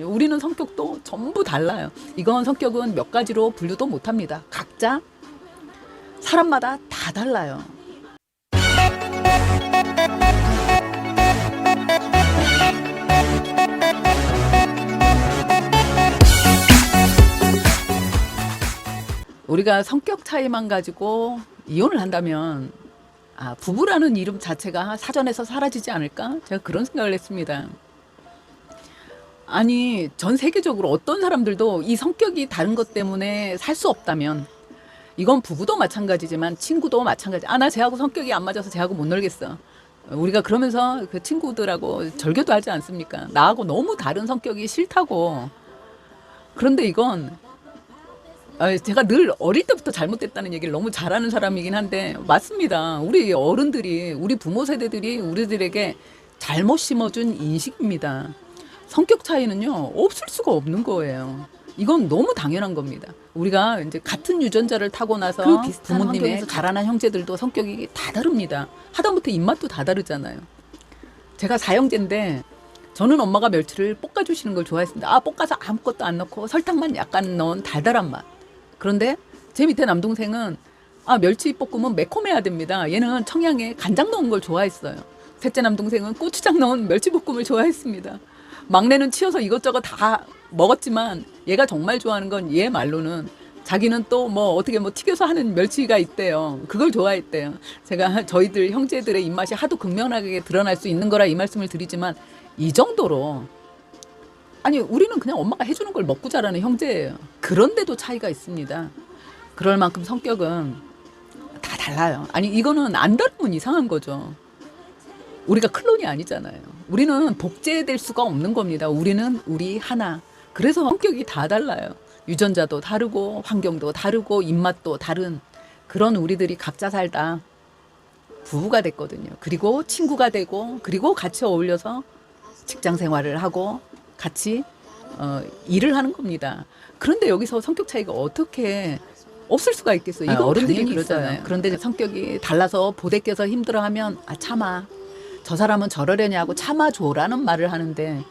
우리는 성격도 전부 달라요. 이건 성격은 몇 가지로 분류도 못합니다. 각자 사람마다 다 달라요. 우리가 성격 차이만 가지고 이혼을 한다면 부부라는 이름 자체가 사전에서 사라지지 않을까? 제가 그런 생각을 했습니다. 아니, 전 세계적으로 어떤 사람들도 이 성격이 다른 것 때문에 살 수 없다면 이건 부부도 마찬가지지만 친구도 마찬가지. 나 쟤하고 성격이 안 맞아서 쟤하고 못 놀겠어. 우리가 그러면서 그 친구들하고 절교도 하지 않습니까? 나하고 너무 다른 성격이 싫다고. 그런데 이건 제가 늘 어릴 때부터 잘못됐다는 얘기를 너무 잘하는 사람이긴 한데 맞습니다. 우리 어른들이, 우리 부모 세대들이 우리들에게 잘못 심어준 인식입니다. 성격 차이는요, 없을 수가 없는 거예요. 이건 너무 당연한 겁니다. 우리가 이제 같은 유전자를 타고 나서 그 부모님의 자라난 형제들도 성격이 다 다릅니다. 하다못해 입맛도 다 다르잖아요. 제가 사형제인데 저는 엄마가 멸치를 볶아주시는 걸 좋아했습니다. 볶아서 아무것도 안 넣고 설탕만 약간 넣은 달달한 맛. 그런데 제 밑에 남동생은 멸치 볶음은 매콤해야 됩니다. 얘는 청양에 간장 넣은 걸 좋아했어요. 셋째 남동생은 고추장 넣은 멸치 볶음을 좋아했습니다. 막내는 치여서 이것저것 다 먹었지만 얘가 정말 좋아하는 건 얘 말로는 자기는 또 어떻게 튀겨서 하는 멸치가 있대요. 그걸 좋아했대요. 제가 저희들 형제들의 입맛이 하도 극명하게 드러날 수 있는 거라 이 말씀을 드리지만 이 정도로 우리는 그냥 엄마가 해주는 걸 먹고 자라는 형제예요. 그런데도 차이가 있습니다. 그럴 만큼 성격은 다 달라요. 이거는 안 다르면 이상한 거죠. 우리가 클론이 아니잖아요. 우리는 복제될 수가 없는 겁니다. 우리는 우리 하나. 그래서 성격이 다 달라요. 유전자도 다르고 환경도 다르고 입맛도 다른 그런 우리들이 각자 살다 부부가 됐거든요. 그리고 친구가 되고 그리고 같이 어울려서 직장 생활을 하고 같이 일을 하는 겁니다. 그런데 여기서 성격 차이가 어떻게 없을 수가 있겠어요? 이거 어른들이 그러잖아요. 그런데 성격이 달라서 보대껴서 힘들어하면 참아. 저 사람은 저러려냐고 참아줘라는 말을 하는데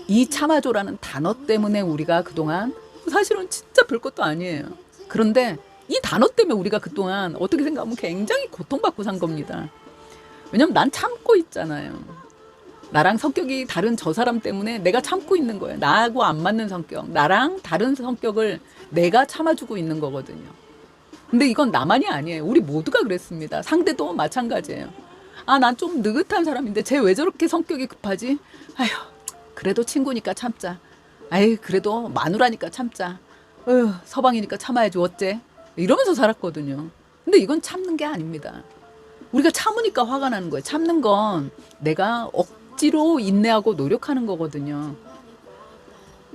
이 참아줘라는 단어 때문에 우리가 그동안 사실은 진짜 별것도 아니에요. 그런데 이 단어 때문에 우리가 그동안 어떻게 생각하면 굉장히 고통받고 산 겁니다. 왜냐면 난 참고 있잖아요. 나랑 성격이 다른 저 사람 때문에 내가 참고 있는 거예요. 나하고 안 맞는 성격, 나랑 다른 성격을 내가 참아주고 있는 거거든요. 근데 이건 나만이 아니에요. 우리 모두가 그랬습니다. 상대도 마찬가지예요. 난 좀 느긋한 사람인데 쟤 왜 저렇게 성격이 급하지? 그래도 친구니까 참자. 그래도 마누라니까 참자. 서방이니까 참아야지 어째? 이러면서 살았거든요. 근데 이건 참는 게 아닙니다. 우리가 참으니까 화가 나는 거예요. 참는 건 내가 억지로 인내하고 노력하는 거거든요.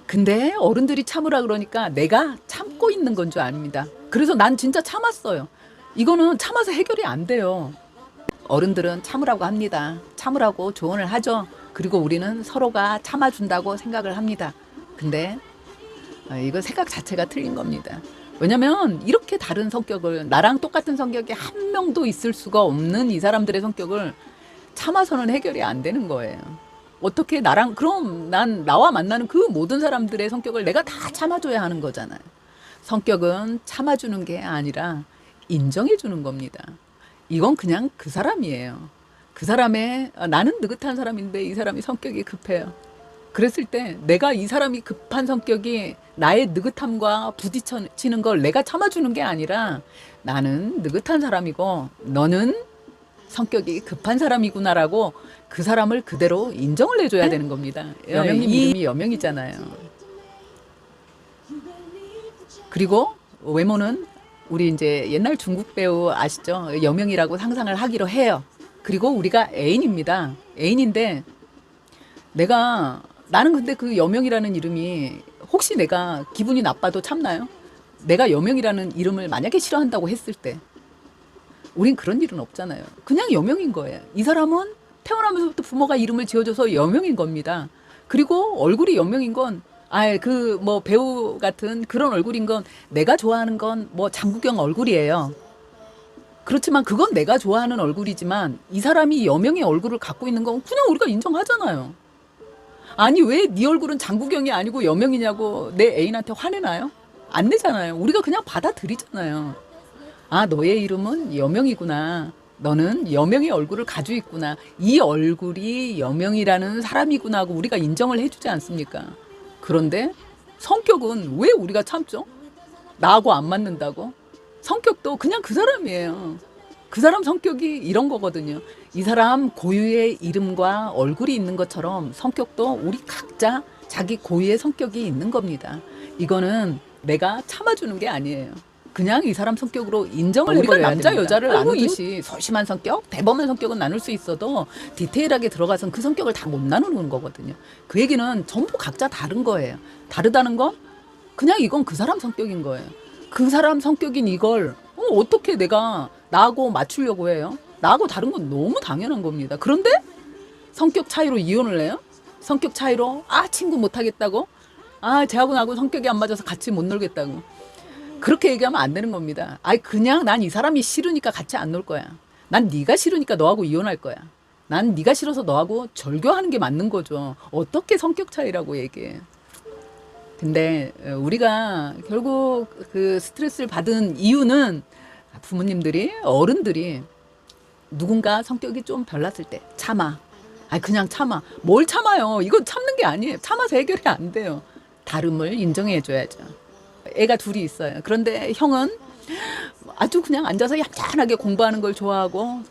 근데 어른들이 참으라 그러니까 내가 참고 있는 건 줄 압니다. 그래서 난 진짜 참았어요. 이거는 참아서 해결이 안 돼요. 어른들은 참으라고 합니다. 참으라고 조언을 하죠. 그리고 우리는 서로가 참아준다고 생각을 합니다. 근데 이거 생각 자체가 틀린 겁니다. 왜냐면 이렇게 다른 성격을, 나랑 똑같은 성격이 한 명도 있을 수가 없는 이 사람들의 성격을 참아서는 해결이 안 되는 거예요. 어떻게 그럼 나와 만나는 그 모든 사람들의 성격을 내가 다 참아줘야 하는 거잖아요. 성격은 참아주는 게 아니라 인정해주는 겁니다. 이건 그냥 그 사람이에요. 그 사람의 나는 느긋한 사람인데 이 사람이 성격이 급해요. 그랬을 때 내가 이 사람이 급한 성격이 나의 느긋함과 부딪히는 걸 내가 참아주는 게 아니라 나는 느긋한 사람이고 너는 성격이 급한 사람이구나라고 그 사람을 그대로 인정을 해줘야 되는 겁니다. 여명님 이름이 여명이잖아요. 그리고 외모는 우리 이제 옛날 중국 배우 아시죠? 여명이라고 상상을 하기로 해요. 그리고 우리가 애인입니다. 애인인데 나는 근데 그 여명이라는 이름이 혹시 내가 기분이 나빠도 참나요? 내가 여명이라는 이름을 만약에 싫어한다고 했을 때 우린 그런 일은 없잖아요. 그냥 여명인 거예요. 이 사람은 태어나면서부터 부모가 이름을 지어줘서 여명인 겁니다. 그리고 얼굴이 여명인 건 배우 같은 그런 얼굴인 건 내가 좋아하는 건 장국영 얼굴이에요. 그렇지만 그건 내가 좋아하는 얼굴이지만 이 사람이 여명의 얼굴을 갖고 있는 건 그냥 우리가 인정하잖아요. 아니 왜 네 얼굴은 장구경이 아니고 여명이냐고 내 애인한테 화내나요? 안 내잖아요. 우리가 그냥 받아들이잖아요. 아, 너의 이름은 여명이구나. 너는 여명의 얼굴을 가지고 있구나. 이 얼굴이 여명이라는 사람이구나 하고 우리가 인정을 해주지 않습니까? 그런데 성격은 왜 우리가 참죠? 나하고 안 맞는다고? 성격도 그냥 그 사람이에요. 그 사람 성격이 이런 거거든요. 이 사람 고유의 이름과 얼굴이 있는 것처럼 성격도 우리 각자 자기 고유의 성격이 있는 겁니다. 이거는 내가 참아주는 게 아니에요. 그냥 이 사람 성격으로 인정을 해버려야 남자 됩니다. 여자를 나누듯이 소심한 성격, 대범한 성격은 나눌 수 있어도 디테일하게 들어가선 그 성격을 다 못 나누는 거거든요. 그 얘기는 전부 각자 다른 거예요. 다르다는 건 그냥 이건 그 사람 성격인 거예요. 그 사람 성격인 이걸 어떻게 내가 나하고 맞추려고 해요? 나하고 다른 건 너무 당연한 겁니다. 그런데 성격 차이로 이혼을 해요? 성격 차이로 친구 못 하겠다고? 쟤하고 나하고 성격이 안 맞아서 같이 못 놀겠다고. 그렇게 얘기하면 안 되는 겁니다. 그냥 난 이 사람이 싫으니까 같이 안 놀 거야. 난 네가 싫으니까 너하고 이혼할 거야. 난 네가 싫어서 너하고 절교하는 게 맞는 거죠. 어떻게 성격 차이라고 얘기해. 근데 우리가 결국 그 스트레스를 받은 이유는 부모님들이, 어른들이 누군가 성격이 좀 별났을 때 참아. 그냥 참아. 뭘 참아요? 이건 참는 게 아니에요. 참아서 해결이 안 돼요. 다름을 인정해 줘야죠. 애가 둘이 있어요. 그런데 형은 아주 그냥 앉아서 얌전하게 공부하는 걸 좋아하고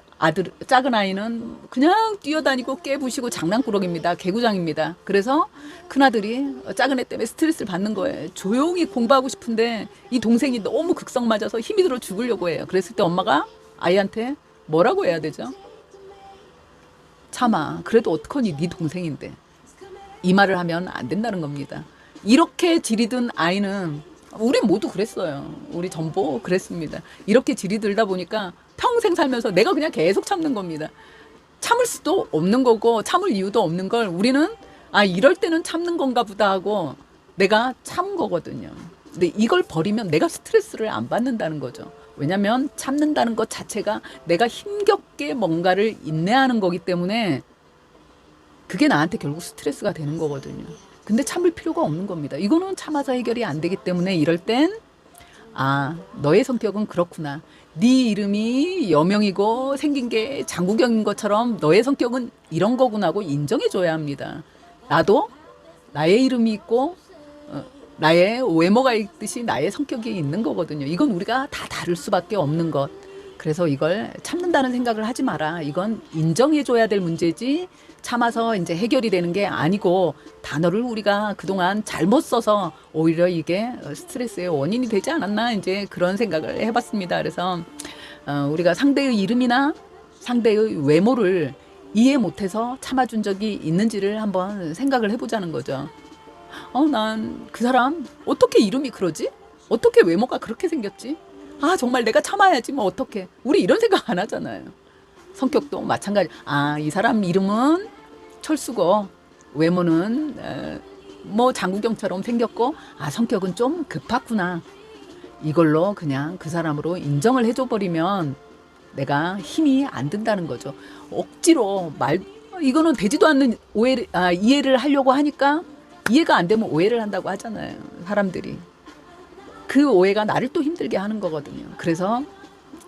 작은 아이는 그냥 뛰어다니고 깨부시고 장난꾸러기입니다. 개구장입니다. 그래서 큰아들이 작은 애 때문에 스트레스를 받는 거예요. 조용히 공부하고 싶은데 이 동생이 너무 극성 맞아서 힘이 들어 죽으려고 해요. 그랬을 때 엄마가 아이한테 뭐라고 해야 되죠? 참아. 그래도 어떡하니 네 동생인데. 이 말을 하면 안 된다는 겁니다. 이렇게 지리든 아이는 우리 모두 그랬어요. 우리 전부 그랬습니다. 이렇게 지리들다 보니까 평생 살면서 내가 그냥 계속 참는 겁니다. 참을 수도 없는 거고 참을 이유도 없는 걸 우리는 이럴 때는 참는 건가 보다 하고 내가 참은 거거든요. 근데 이걸 버리면 내가 스트레스를 안 받는다는 거죠. 왜냐면 참는다는 것 자체가 내가 힘겹게 뭔가를 인내하는 거기 때문에 그게 나한테 결국 스트레스가 되는 거거든요. 근데 참을 필요가 없는 겁니다. 이거는 참아서 해결이 안 되기 때문에 이럴 땐 너의 성격은 그렇구나. 네 이름이 여명이고 생긴 게 장구경인 것처럼 너의 성격은 이런 거구나 하고 인정해줘야 합니다. 나도 나의 이름이 있고 나의 외모가 있듯이 나의 성격이 있는 거거든요. 이건 우리가 다 다를 수밖에 없는 것. 그래서 이걸 참는다는 생각을 하지 마라. 이건 인정해줘야 될 문제지 참아서 이제 해결이 되는 게 아니고 단어를 우리가 그동안 잘못 써서 오히려 이게 스트레스의 원인이 되지 않았나 이제 그런 생각을 해봤습니다. 그래서 우리가 상대의 이름이나 상대의 외모를 이해 못해서 참아준 적이 있는지를 한번 생각을 해보자는 거죠. 난 그 사람 어떻게 이름이 그러지? 어떻게 외모가 그렇게 생겼지? 정말 내가 참아야지 뭐 어떡해. 우리 이런 생각 안 하잖아요. 성격도 마찬가지. 이 사람 이름은 철수고 외모는 뭐 장구경처럼 생겼고 성격은 좀 급하구나. 이걸로 그냥 그 사람으로 인정을 해줘 버리면 내가 힘이 안 든다는 거죠. 억지로 이거는 되지도 않는 이해를 하려고 하니까 이해가 안 되면 오해를 한다고 하잖아요. 사람들이. 그 오해가 나를 또 힘들게 하는 거거든요. 그래서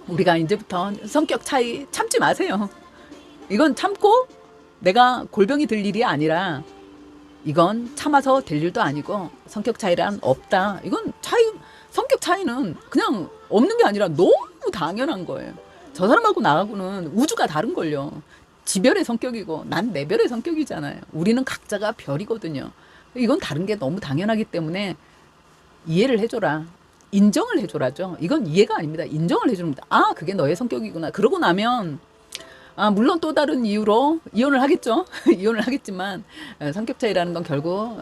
우리가 이제부터 성격 차이 참지 마세요. 이건 참고 내가 골병이 들 일이 아니라 이건 참아서 될 일도 아니고 성격 차이란 없다. 이건 성격 차이는 그냥 없는 게 아니라 너무 당연한 거예요. 저 사람하고 나하고는 우주가 다른걸요. 지별의 성격이고 난 내 별의 성격이잖아요. 우리는 각자가 별이거든요. 이건 다른 게 너무 당연하기 때문에 이해를 해줘라. 인정을 해줘라죠. 이건 이해가 아닙니다. 인정을 해줍니다. 그게 너의 성격이구나. 그러고 나면 물론 또 다른 이유로 이혼을 하겠죠. 이혼을 하겠지만 성격 차이라는 건 결국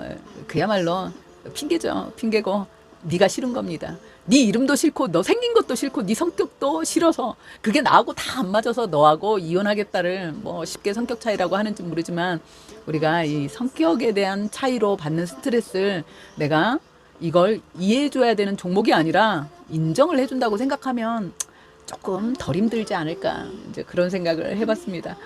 그야말로 핑계죠. 핑계고 네가 싫은 겁니다. 네 이름도 싫고 너 생긴 것도 싫고 네 성격도 싫어서 그게 나하고 다 안 맞아서 너하고 이혼하겠다를 뭐 쉽게 성격 차이라고 하는지 모르지만 우리가 이 성격에 대한 차이로 받는 스트레스를 내가 이걸 이해해줘야 되는 종목이 아니라 인정을 해준다고 생각하면 조금 덜 힘들지 않을까 이제 그런 생각을 해봤습니다.